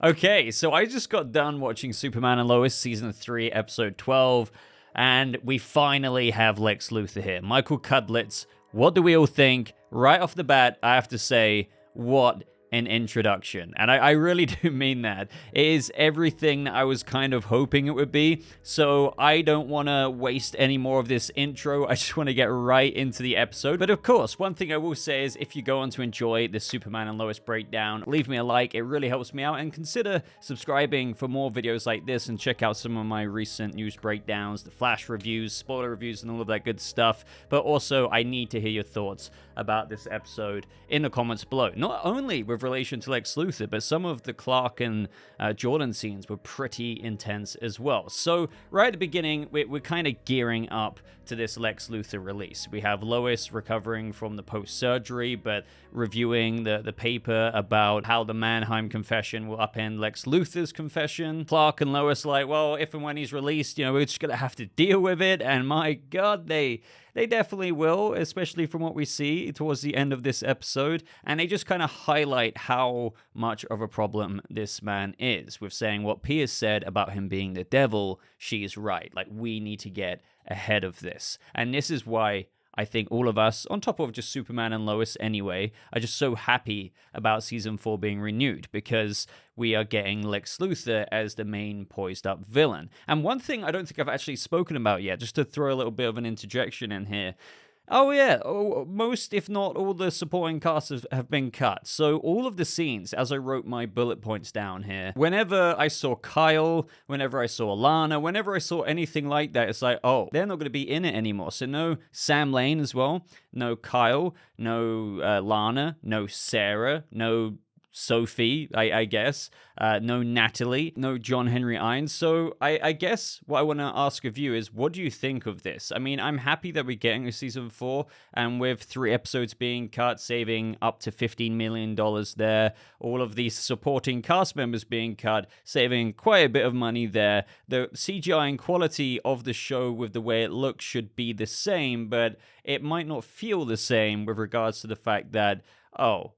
Okay, so I just got done watching Superman and Lois season 3, episode 12, and we finally have Lex Luthor here. Michael Cudlitz, what do we all think? Right off the bat, I have to say, what an introduction. And I really do mean that. It is everything that I was kind of hoping it would be. So I don't want to waste any more of this intro. I just want to get right into the episode. But of course, one thing I will say is if you go on to enjoy the Superman and Lois breakdown, leave me a like. It really helps me out. And consider subscribing for more videos like this and check out some of my recent news breakdowns, the Flash reviews, spoiler reviews, and all of that good stuff. But also, I need to hear your thoughts about this episode in the comments below. Not only with relation to Lex Luthor, but some of the Clark and Jordan scenes were pretty intense as well. So right at the beginning, we're kind of gearing up to this Lex Luthor release. We have Lois recovering from the post-surgery, but reviewing the paper about how the Mannheim confession will upend Lex Luthor's confession. Clark and Lois like, well, if and when he's released, we're just going to have to deal with it. And my God, they definitely will, especially from what we see towards the end of this episode. And they just kind of highlight how much of a problem this man is with saying what Pia said about him being the devil. She's right. Like, we need to get ahead of this. And this is why I think all of us, on top of just Superman and Lois anyway, are just so happy about season 4 being renewed, because we are getting Lex Luthor as the main poised up villain. And one thing I don't think I've actually spoken about yet, just to throw a little bit of an interjection in here. Oh yeah, most if not all the supporting casts have been cut. So all of the scenes, as I wrote my bullet points down here, whenever I saw Kyle, whenever I saw Lana, whenever I saw anything like that, it's like, oh, they're not going to be in it anymore. So no Sam Lane as well, no Kyle, no Lana, no Sarah, no Sophie, I guess, no Natalie, no John Henry Irons. So I guess what I want to ask of you is, what do you think of this? I mean, I'm happy that we're getting a season 4, and with 3 episodes being cut, saving up to $15 million there, all of these supporting cast members being cut, saving quite a bit of money there. The CGI and quality of the show with the way it looks should be the same, but it might not feel the same with regards to the fact that, oh,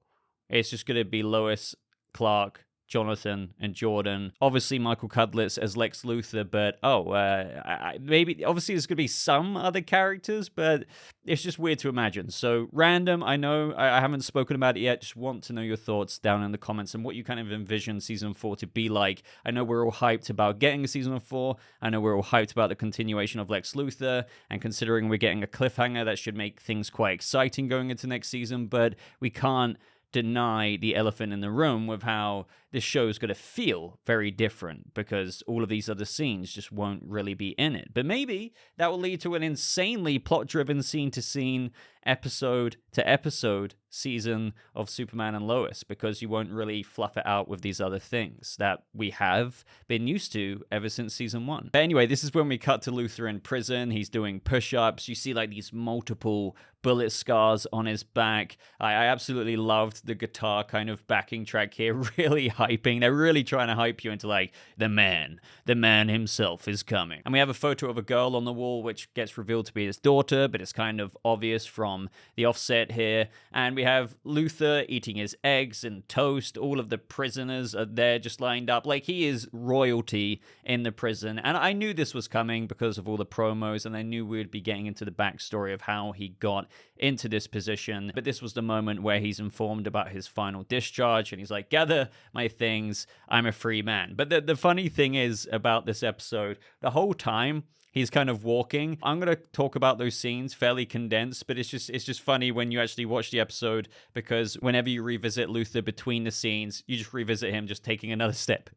it's just going to be Lois, Clark, Jonathan, and Jordan. Obviously, Michael Cudlitz as Lex Luthor, but maybe, obviously, there's going to be some other characters, but it's just weird to imagine. So, random, I know, I haven't spoken about it yet. Just want to know your thoughts down in the comments and what you kind of envision season 4 to be like. I know we're all hyped about getting a season 4. I know we're all hyped about the continuation of Lex Luthor, and considering we're getting a cliffhanger, that should make things quite exciting going into next season, but we can't deny the elephant in the room with how this show is going to feel very different, because all of these other scenes just won't really be in it. But maybe that will lead to an insanely plot-driven scene-to-scene, episode-to-episode season of Superman and Lois, because you won't really fluff it out with these other things that we have been used to ever since season 1. But anyway, this is when we cut to Luthor in prison. He's doing push-ups. You see like these multiple bullet scars on his back. I absolutely loved the guitar kind of backing track here, really hyping. They're really trying to hype you into like, the man himself is coming. And we have a photo of a girl on the wall, which gets revealed to be his daughter, but it's kind of obvious from the offset here. And we have Luthor eating his eggs and toast. All of the prisoners are there just lined up. Like, he is royalty in the prison. And I knew this was coming because of all the promos, and I knew we would be getting into the backstory of how he got into this position. But this was the moment where he's informed about his final discharge, and he's like, gather my things, I'm a free man. But the funny thing is about this episode, the whole time he's kind of walking. I'm going to talk about those scenes fairly condensed, but it's just funny when you actually watch the episode, because whenever you revisit Luthor between the scenes, you just revisit him just taking another step.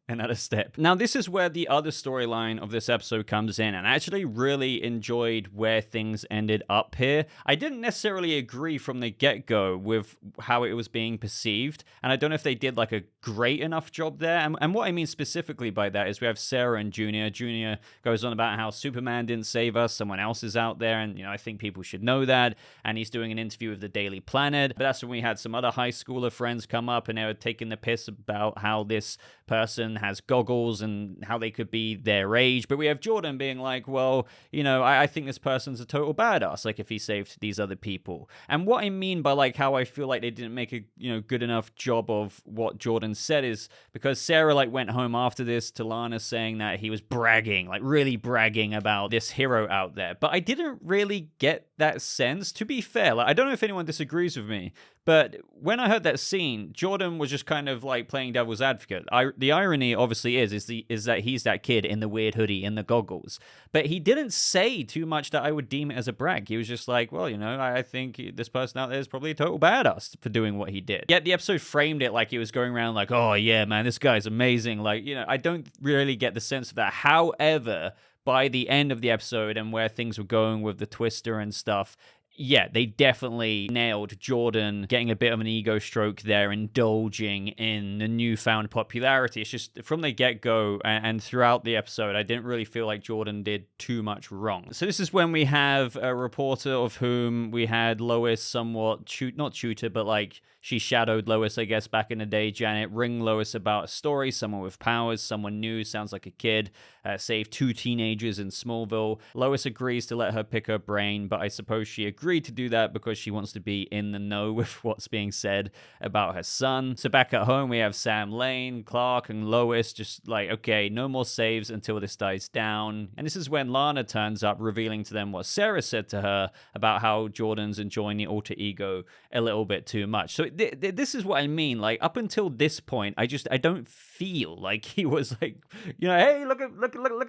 Now, this is where the other storyline of this episode comes in, and I actually really enjoyed where things ended up here. I didn't necessarily agree from the get-go with how it was being perceived, and I don't know if they did like a great enough job there. And what I mean specifically by that is we have Sarah and Junior. Junior goes on about how Superman didn't save us, someone else is out there, and I think people should know that. And he's doing an interview with the Daily Planet. But that's when we had some other high schooler friends come up, and they were taking the piss about how this person has goggles and how they could be their age. But we have Jordan being like, well, I think this person's a total badass, like if he saved these other people. And what I mean by like how I feel like they didn't make a good enough job of what Jordan said is because Sarah like went home after this to Lana saying that he was bragging, like really bragging about this hero out there. But I didn't really get that sense, to be fair. Like, I don't know if anyone disagrees with me, but when I heard that scene, Jordan was just kind of like playing devil's advocate. The irony, obviously, is that he's that kid in the weird hoodie and the goggles. But he didn't say too much that I would deem it as a brag. He was just like, well, I think this person out there is probably a total badass for doing what he did. Yet the episode framed it like he was going around like, oh yeah, man, this guy's amazing. Like, I don't really get the sense of that. However, by the end of the episode and where things were going with the twister and stuff, yeah, they definitely nailed Jordan getting a bit of an ego stroke there, indulging in the newfound popularity. It's just from the get-go and throughout the episode, I didn't really feel like Jordan did too much wrong. So this is when we have a reporter of whom we had Lois somewhat, not tutor, but like she shadowed Lois, I guess, back in the day. Janet ring Lois about a story, someone with powers, someone new, sounds like a kid, saved 2 teenagers in Smallville. Lois agrees to let her pick her brain, but I suppose she agreed to do that because she wants to be in the know with what's being said about her son. So back at home, we have Sam Lane, Clark, and Lois just like, okay, no more saves until this dies down. And this is when Lana turns up, revealing to them what Sarah said to her about how Jordan's enjoying the alter ego a little bit too much. So this is what I mean. Like, up until this point, I don't feel like he was like, hey, look at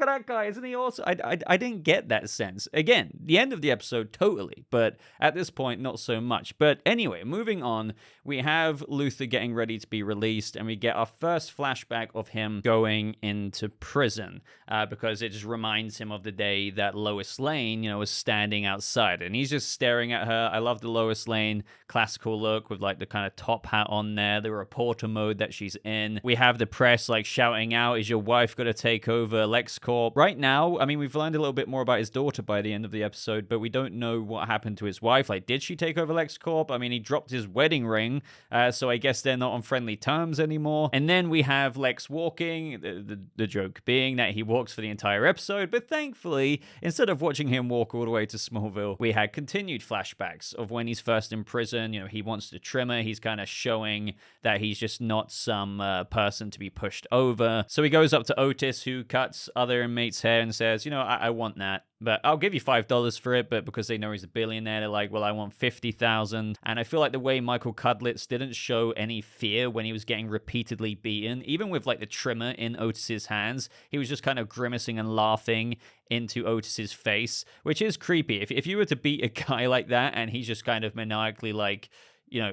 that guy, isn't he awesome? I didn't get that sense. Again, the end of the episode, totally, but at this point, not so much. But anyway, moving on, we have Luther getting ready to be released, and we get our first flashback of him going into prison because it just reminds him of the day that Lois Lane, was standing outside, and he's just staring at her. I love the Lois Lane classical look with like the kind of top hat on there, the reporter mode that she's in. We have the press like shouting out, is your wife going to take over LexCorp? Right now, I mean, we've learned a little bit more about his daughter by the end of the episode, but we don't know what happened to his wife. Like, did she take over LexCorp? I mean, he dropped his wedding ring, so I guess they're not on friendly terms anymore. And then we have Lex walking, the joke being that he walks for the entire episode, but thankfully, instead of watching him walk all the way to Smallville, we had continued flashbacks of when he's first in prison. He wants to trim her. He's kind of showing that he's just not some person to be pushed over. So he goes up to Otis, who cuts other inmates' hair and says, I want that, but I'll give you $5 for it. But because they know he's a billionaire, they're like, well, I want $50,000. And I feel like the way Michael Cudlitz didn't show any fear when he was getting repeatedly beaten, even with like the trimmer in Otis's hands, he was just kind of grimacing and laughing into Otis's face, which is creepy. If you were to beat a guy like that and he's just kind of maniacally like,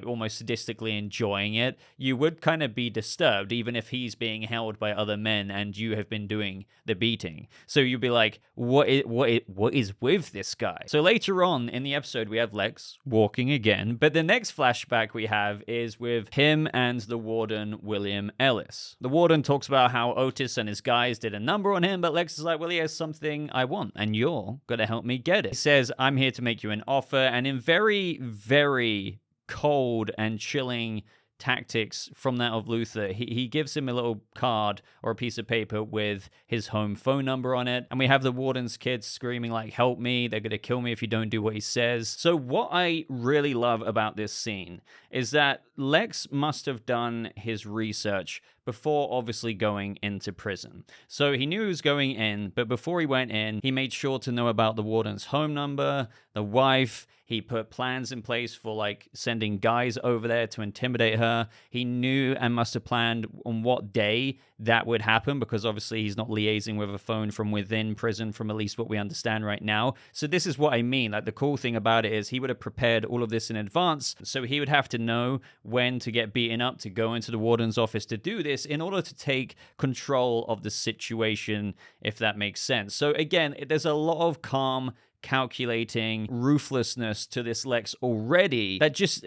almost sadistically enjoying it, you would kind of be disturbed, even if he's being held by other men and you have been doing the beating. So you'd be like, what is with this guy? So later on in the episode, we have Lex walking again, but the next flashback we have is with him and the warden, William Ellis. The warden talks about how Otis and his guys did a number on him, but Lex is like, well, he has something I want, and you're gonna help me get it. He says, I'm here to make you an offer, and in very, very cold and chilling tactics from that of Luther, he gives him a little card or a piece of paper with his home phone number on it, and we have the warden's kids screaming like, help me, they're gonna kill me if you don't do what he says. So what I really love about this scene is that Lex must have done his research before obviously going into prison. So he knew he was going in, but before he went in, he made sure to know about the warden's home number, the wife. He put plans in place for like sending guys over there to intimidate her. He knew and must have planned on what day that would happen, because obviously he's not liaising with a phone from within prison, from at least what we understand right now. So this is what I mean. Like, the cool thing about it is he would have prepared all of this in advance. So he would have to know when to get beaten up, to go into the warden's office to do this in order to take control of the situation, if that makes sense. So again, there's a lot of calm, calculating ruthlessness to this Lex already that just,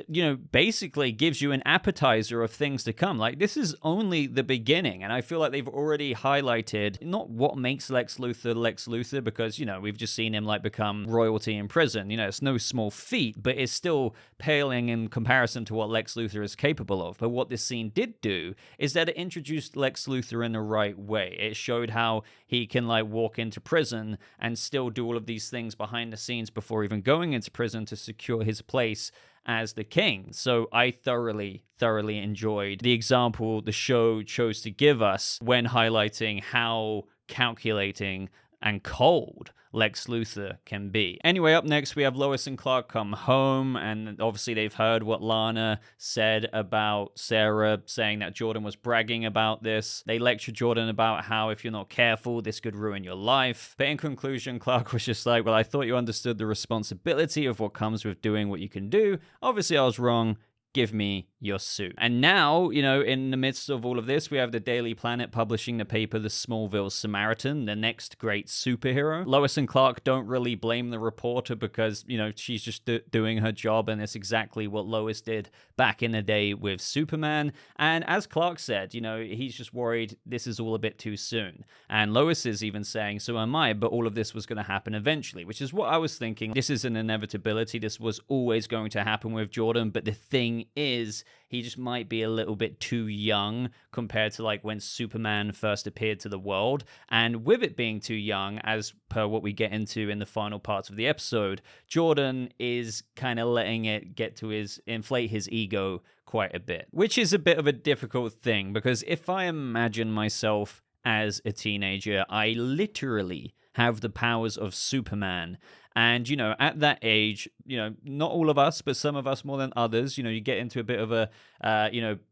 basically gives you an appetizer of things to come. Like, this is only the beginning, and I feel like they've already highlighted not what makes Lex Luthor, because, we've just seen him, like, become royalty in prison. It's no small feat, but it's still paling in comparison to what Lex Luthor is capable of. But what this scene did do is that it introduced Lex Luthor in the right way. It showed how he can, like, walk into prison and still do all of these things behind the scenes before even going into prison to secure his place as the king. So I thoroughly enjoyed the example the show chose to give us when highlighting how calculating and cold Lex Luthor can be. Anyway, up next we have Lois and Clark come home, and obviously they've heard what Lana said about Sarah, saying that Jordan was bragging about this. They lecture Jordan about how if you're not careful, this could ruin your life. But in conclusion, Clark was just like, well, I thought you understood the responsibility of what comes with doing what you can do. Obviously I was wrong. Give me your suit. And now, in the midst of all of this, we have the Daily Planet publishing the paper The Smallville Samaritan, the next great superhero. Lois and Clark don't really blame the reporter because, she's just doing her job, and it's exactly what Lois did back in the day with Superman. And as Clark said, he's just worried this is all a bit too soon. And Lois is even saying, so am I, but all of this was going to happen eventually, which is what I was thinking. This is an inevitability. This was always going to happen with Jordan, but the thing is, he just might be a little bit too young compared to like when Superman first appeared to the world. And with it being too young, as per what we get into in the final parts of the episode, Jordan is kind of letting it get to inflate his ego quite a bit, which is a bit of a difficult thing, because if I imagine myself as a teenager, I literally have the powers of Superman. And, at that age, not all of us, but some of us more than others, you get into a bit of a,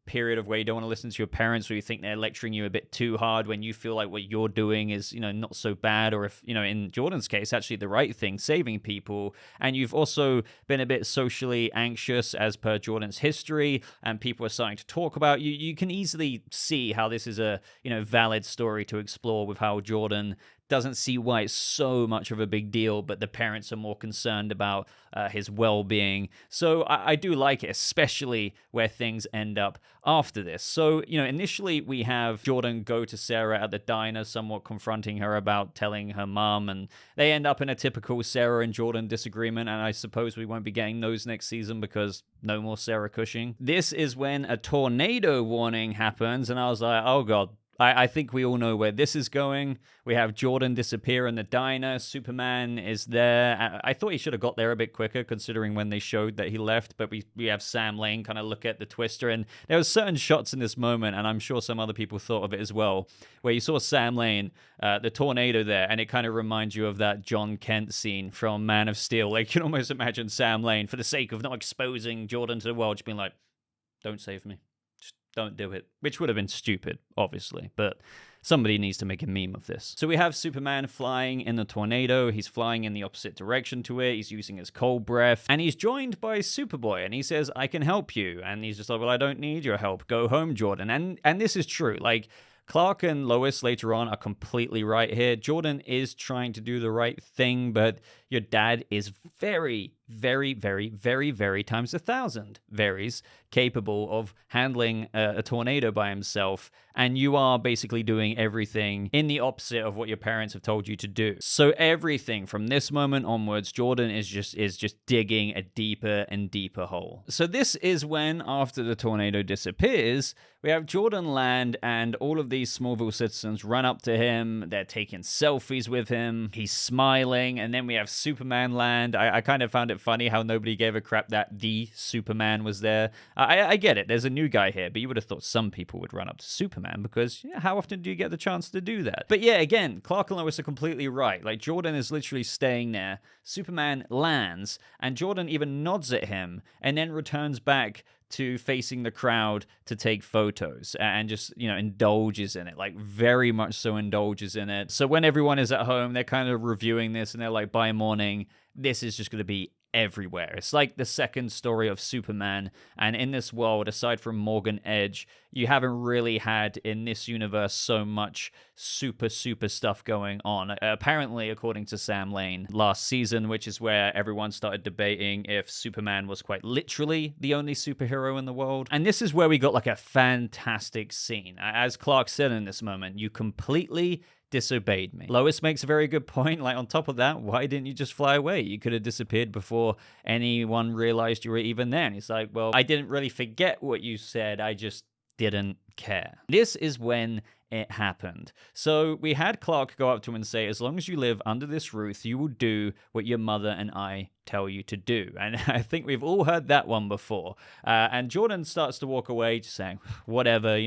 period of where you don't want to listen to your parents, or you think they're lecturing you a bit too hard when you feel like what you're doing is, not so bad. Or if, in Jordan's case, actually the right thing, saving people. And you've also been a bit socially anxious as per Jordan's history, and people are starting to talk about you. You can easily see how this is a, valid story to explore with how Jordan doesn't see why it's so much of a big deal, but the parents are more concerned about his well-being. So I do like it, especially where things end up after this. So, initially we have Jordan go to Sarah at the diner, somewhat confronting her about telling her mom, and they end up in a typical Sarah and Jordan disagreement, and I suppose we won't be getting those next season because no more Sarah Cushing. This is when a tornado warning happens, and I was like, oh god, I think we all know where this is going. We have Jordan disappear in the diner. Superman is there. I thought he should have got there a bit quicker, considering when they showed that he left. But we have Sam Lane kind of look at the Twister. And there were certain shots in this moment, and I'm sure some other people thought of it as well, where you saw Sam Lane, the tornado there, and it kind of reminds you of that John Kent scene from Man of Steel. Like, you can almost imagine Sam Lane, for the sake of not exposing Jordan to the world, just being like, don't save me. Don't do it. Which would have been stupid, obviously, but somebody needs to make a meme of this. So we have Superman flying in the tornado. He's flying in the opposite direction to it. He's using his cold breath, and he's joined by Superboy, and he says, I can help you. And he's just like, well, I don't need your help. Go home, Jordan. And this is true. Like, Clark and Lois later on are completely right here. Jordan is trying to do the right thing, but your dad is very, very, very, very, very times 1,000 varies capable of handling a tornado by himself, and you are basically doing everything in the opposite of what your parents have told you to do. So everything from this moment onwards, Jordan is just digging a deeper and deeper hole. So this is when, after the tornado disappears, we have Jordan land, and all of these Smallville citizens run up to him. They're taking selfies with him. He's smiling, and then we have Superman land. I kind of found it funny how nobody gave a crap that the Superman was there. I get it. There's a new guy here, but you would have thought some people would run up to Superman because how often do you get the chance to do that? But yeah, again, Clark and Lois are completely right. Like, Jordan is literally staying there. Superman lands, and Jordan even nods at him and then returns back to facing the crowd to take photos and just, indulges in it, like very much so indulges in it. So when everyone is at home, they're kind of reviewing this and they're like, by morning, this is just going to be everywhere. It's like the second story of Superman. And in this world, aside from Morgan Edge, you haven't really had in this universe so much super stuff going on. Apparently, according to Sam Lane, last season, which is where everyone started debating if Superman was quite literally the only superhero in the world. And this is where we got like a fantastic scene. As Clark said in this moment, you completely disobeyed me. Lois makes a very good point. Like, on top of that, why didn't you just fly away? You could have disappeared before anyone realized you were even there. And he's like, well, I didn't really forget what you said. I just didn't care. This is when it happened. So we had Clark go up to him and say, as long as you live under this roof, you will do what your mother and I tell you to do. And I think we've all heard that one before. And Jordan starts to walk away, just saying, whatever,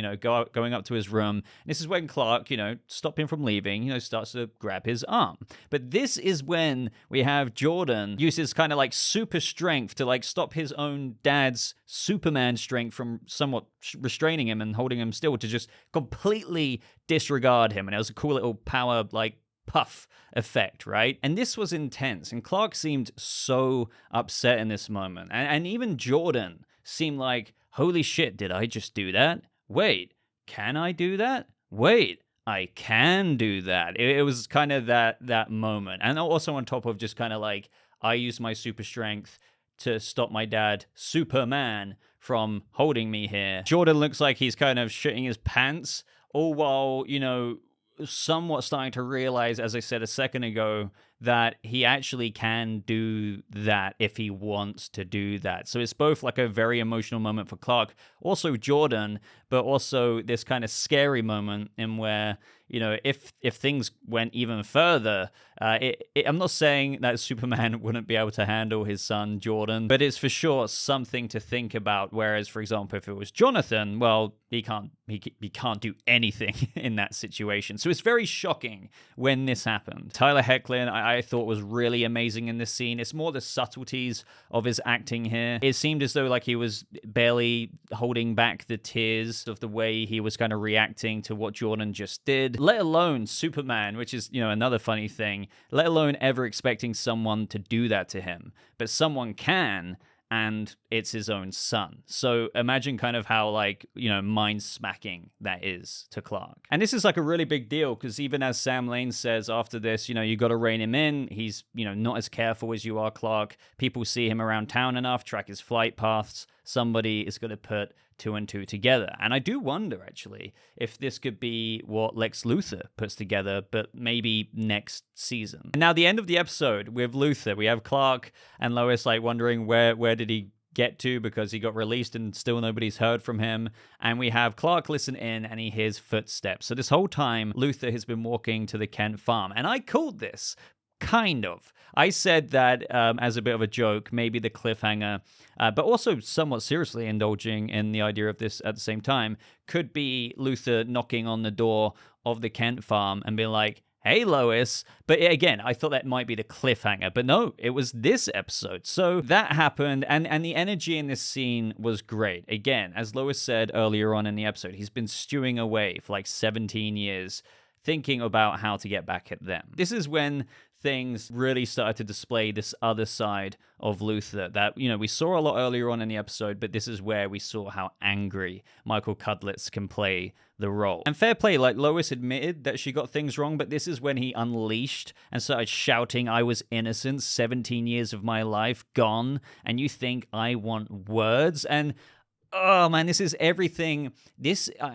going up to his room. And this is when Clark, stop him from leaving, starts to grab his arm. But this is when we have Jordan use his kind of like super strength to like stop his own dad's Superman strength from somewhat restraining him and holding him still, to just completely disregard him. And it was a cool little power like puff effect, right? And this was intense, and Clark seemed so upset in this moment, and even Jordan seemed like, holy shit, did I just do that? Wait, can I do that? Wait, I can do that. It was kind of that moment. And also on top of just kind of like, I used my super strength to stop my dad, Superman, from holding me here. Jordan looks like he's kind of shitting his pants, all while, somewhat starting to realize, as I said a second ago, that he actually can do that if he wants to do that. So it's both like a very emotional moment for Clark, also Jordan, but also this kind of scary moment in where, if things went even further, I'm not saying that Superman wouldn't be able to handle his son Jordan, but it's for sure something to think about. Whereas, for example, if it was Jonathan, well, he can't do anything in that situation. So it's very shocking when this happened. Tyler Hoechlin, I thought, was really amazing in this scene. It's more the subtleties of his acting here. It seemed as though like he was barely holding back the tears of the way he was kind of reacting to what Jordan just did, let alone Superman, which is, another funny thing, let alone ever expecting someone to do that to him. But someone can, and it's his own son. So imagine kind of how like, mind smacking that is to Clark. And this is like a really big deal, because even as Sam Lane says after this, you got to rein him in. He's, not as careful as you are, Clark. People see him around town enough, track his flight paths. Somebody is going to put two and two together. And I do wonder, actually, if this could be what Lex Luthor puts together, but maybe next season. And now the end of the episode with Luthor, we have Clark and Lois like wondering where did he get to, because he got released and still nobody's heard from him. And we have Clark listen in and he hears footsteps. So this whole time, Luthor has been walking to the Kent farm. And I called this. Kind of. I said that as a bit of a joke, maybe the cliffhanger, but also somewhat seriously indulging in the idea of this at the same time, could be Luthor knocking on the door of the Kent farm and being like, hey, Lois. But again, I thought that might be the cliffhanger, but no, it was this episode. So that happened, and the energy in this scene was great. Again, as Lois said earlier on in the episode, he's been stewing away for like 17 years, thinking about how to get back at them. This is when things really started to display this other side of Luthor that, we saw a lot earlier on in the episode, but this is where we saw how angry Michael Cudlitz can play the role. And fair play, like Lois admitted that she got things wrong, but this is when he unleashed and started shouting, I was innocent, 17 years of my life gone, and you think I want words? And oh man, this is everything.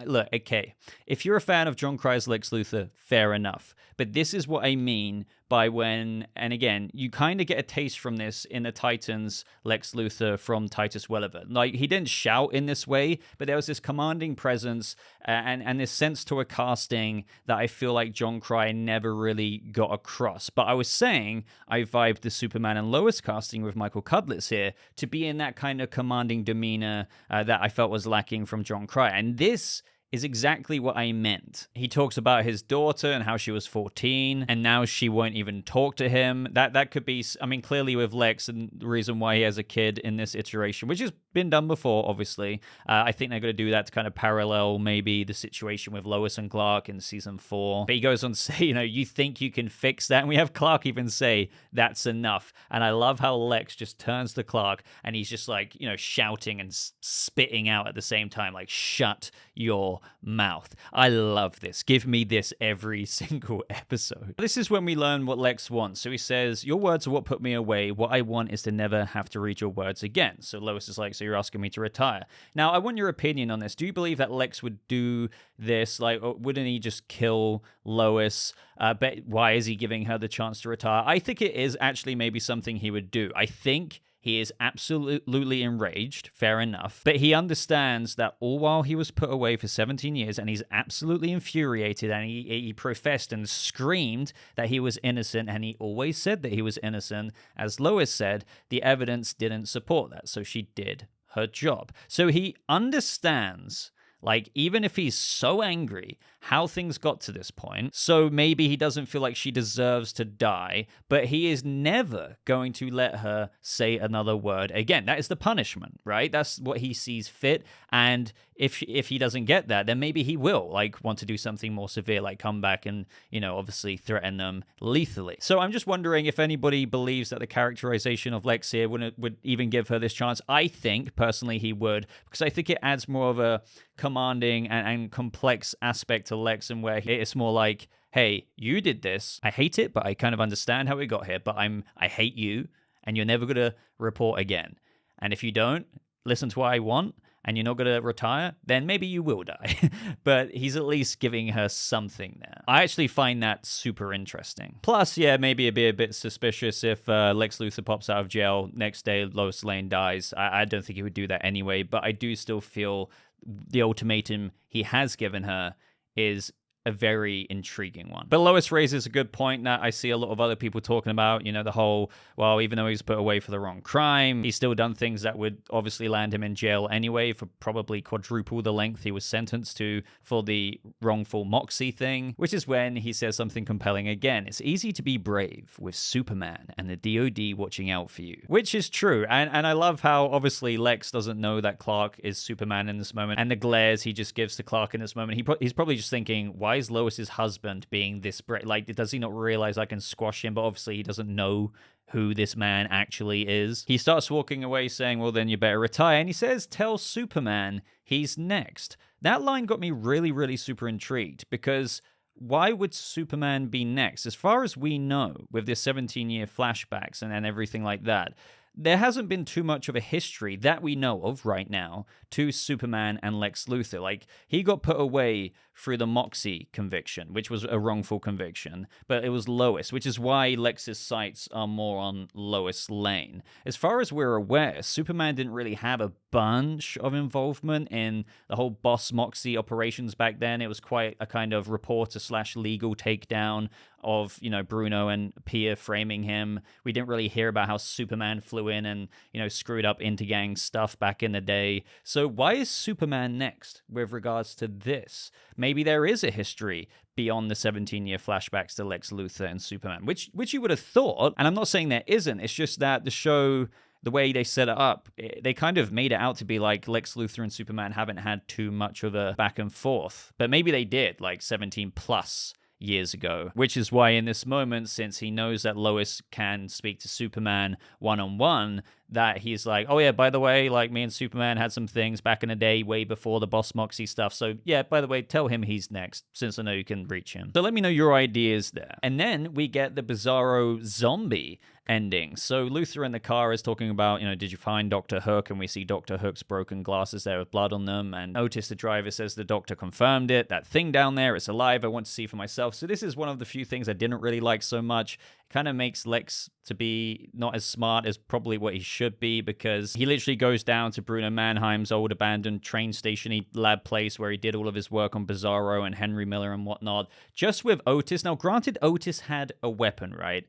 Look, okay, if you're a fan of Jon Crye's Lex Luthor, fair enough. But this is what I mean by when, and again, you kind of get a taste from this in the Titans Lex Luthor from Titus Welliver. Like, he didn't shout in this way, but there was this commanding presence and this sense to a casting that I feel like Jon Crye never really got across. But I was saying, I vibed the Superman and Lois casting with Michael Cudlitz here to be in that kind of commanding demeanor that I felt was lacking from Jon Crye. And this is exactly what I meant. He talks about his daughter and how she was 14 and now she won't even talk to him. That could be, I mean, clearly with Lex and the reason why he has a kid in this iteration, which has been done before, obviously. I think they're going to do that to kind of parallel maybe the situation with Lois and Clark in season 4. But he goes on to say, you think you can fix that? And we have Clark even say, that's enough. And I love how Lex just turns to Clark and he's just like, shouting and spitting out at the same time, like, shut your mouth. I love this. Give me this every single episode. This is when we learn what Lex wants. So he says, your words are what put me away. What I want is to never have to read your words again. So Lois is like, so you're asking me to retire. Now, I want your opinion on this. Do you believe that Lex would do this? Like, wouldn't he just kill Lois? But why is he giving her the chance to retire? I think it is actually maybe something he would do. I think he is absolutely enraged, fair enough, but he understands that all while he was put away for 17 years and he's absolutely infuriated and he professed and screamed that he was innocent and he always said that he was innocent. As Lois said, the evidence didn't support that, so she did her job. So he understands, like, even if he's so angry, how things got to this point. So maybe he doesn't feel like she deserves to die, but he is never going to let her say another word again. That is the punishment, right? That's what he sees fit. And if he doesn't get that, then maybe he will, like, want to do something more severe, like come back and, obviously threaten them lethally. So I'm just wondering if anybody believes that the characterization of Lex here would even give her this chance. I think, personally, he would, because I think it adds more of a commanding and complex aspect to Lex, and where it's more like, hey, you did this. I hate it, but I kind of understand how it got here, but I hate you, and you're never going to report again. And if you don't listen to what I want, and you're not going to retire, then maybe you will die. But he's at least giving her something there. I actually find that super interesting. Plus, yeah, maybe it'd be a bit suspicious if Lex Luthor pops out of jail, next day Lois Lane dies. I don't think he would do that anyway, but I do still feel the ultimatum he has given her is a very intriguing one. But Lois raises a good point that I see a lot of other people talking about, the whole, well, even though he's put away for the wrong crime, he's still done things that would obviously land him in jail anyway for probably quadruple the length he was sentenced to for the wrongful Moxie thing, which is when he says something compelling again. It's easy to be brave with Superman and the DOD watching out for you, which is true. And I love how obviously Lex doesn't know that Clark is Superman in this moment, and the glares he just gives to Clark in this moment. He's probably just thinking, why is Lois's husband being this brave? Like, does he not realize I can squash him? But obviously he doesn't know who this man actually is. He starts walking away saying, well, then you better retire. And he says, tell Superman he's next. That line got me really, really super intrigued, because why would Superman be next? As far as we know, with this 17-year flashbacks and everything like that, there hasn't been too much of a history that we know of right now to Superman and Lex Luthor. Like, he got put away through the Moxie conviction, which was a wrongful conviction, but it was Lois, which is why Lex's sights are more on Lois Lane. As far as we're aware, Superman didn't really have a bunch of involvement in the whole Boss Moxie operations back then. It was quite a kind of reporter/legal takedown of, Bruno and Pia framing him. We didn't really hear about how Superman flew in and, screwed up Intergang stuff back in the day. So why is Superman next with regards to this? Maybe there is a history beyond the 17-year flashbacks to Lex Luthor and Superman, which you would have thought, and I'm not saying there isn't, it's just that the show, the way they set it up, they kind of made it out to be like Lex Luthor and Superman haven't had too much of a back and forth. But maybe they did, like 17 plus years ago, which is why in this moment, since he knows that Lois can speak to Superman one-on-one, that he's like, oh yeah, by the way, like, me and Superman had some things back in the day, way before the Boss Moxie stuff, so yeah, by the way, tell him he's next, since I know you can reach him. So let me know your ideas there. And then we get the Bizarro zombie ending. So Luthor in the car is talking about, did you find Dr. Hook? And we see Dr. Hook's broken glasses there with blood on them, and Otis, the driver, says the doctor confirmed it. That thing down there, it's alive. I want to see for myself. So this is one of the few things I didn't really like so much. It kind of makes Lex to be not as smart as probably what he should be, because he literally goes down to Bruno Mannheim's old abandoned train station lab place where he did all of his work on Bizarro and Henry Miller and whatnot, just with Otis. Now, granted, Otis had a weapon, right?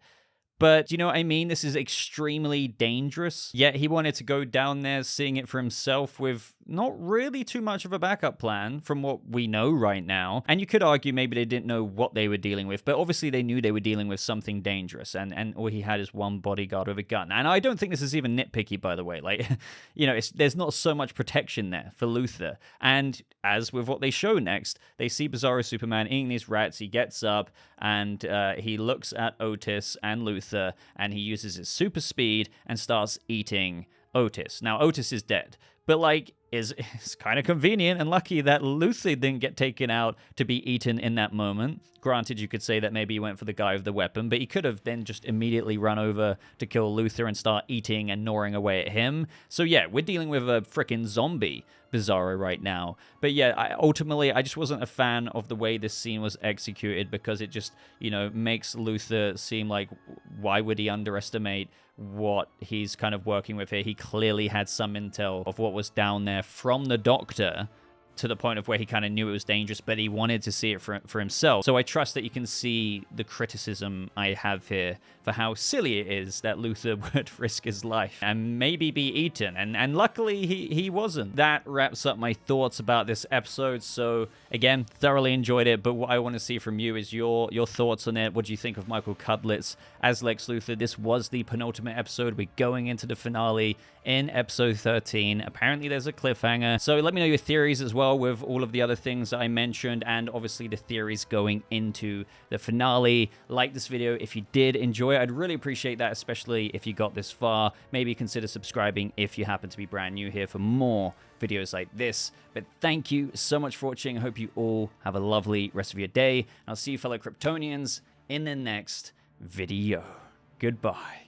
But you know what I mean? This is extremely dangerous. Yet he wanted to go down there seeing it for himself with not really too much of a backup plan from what we know right now. And you could argue maybe they didn't know what they were dealing with, but obviously they knew they were dealing with something dangerous, and all he had is one bodyguard with a gun. And I don't think this is even nitpicky, by the way. Like, there's not so much protection there for Luthor. And as with what they show next, they see Bizarro Superman eating these rats. He gets up and he looks at Otis and Luthor, and he uses his super speed and starts eating Otis. Now, Otis is dead, but it's kind of convenient and lucky that Luthor didn't get taken out to be eaten in that moment. Granted, you could say that maybe he went for the guy with the weapon, but he could have then just immediately run over to kill Luthor and start eating and gnawing away at him. So yeah, we're dealing with a freaking zombie Bizarro right now. But yeah, ultimately, I just wasn't a fan of the way this scene was executed, because it just, makes Luthor seem like, why would he underestimate what he's kind of working with here? He clearly had some intel of what was down there from the Doctor, to the point of where he kind of knew it was dangerous, but he wanted to see it for himself. So I trust that you can see the criticism I have here for how silly it is that Luthor would risk his life and maybe be eaten. And luckily he wasn't. That wraps up my thoughts about this episode. So again, thoroughly enjoyed it, but what I want to see from you is your thoughts on it. What do you think of Michael Cudlitz as Lex Luthor? This was the penultimate episode. We're going into the finale in episode 13. Apparently there's a cliffhanger. So let me know your theories as well with all of the other things I mentioned, and obviously the theories going into the finale. Like this video if you did enjoy it. I'd really appreciate that, especially if you got this far. Maybe consider subscribing if you happen to be brand new here for more videos like this. But thank you so much for watching. I hope you all have a lovely rest of your day. I'll see you fellow Kryptonians in the next video. Goodbye.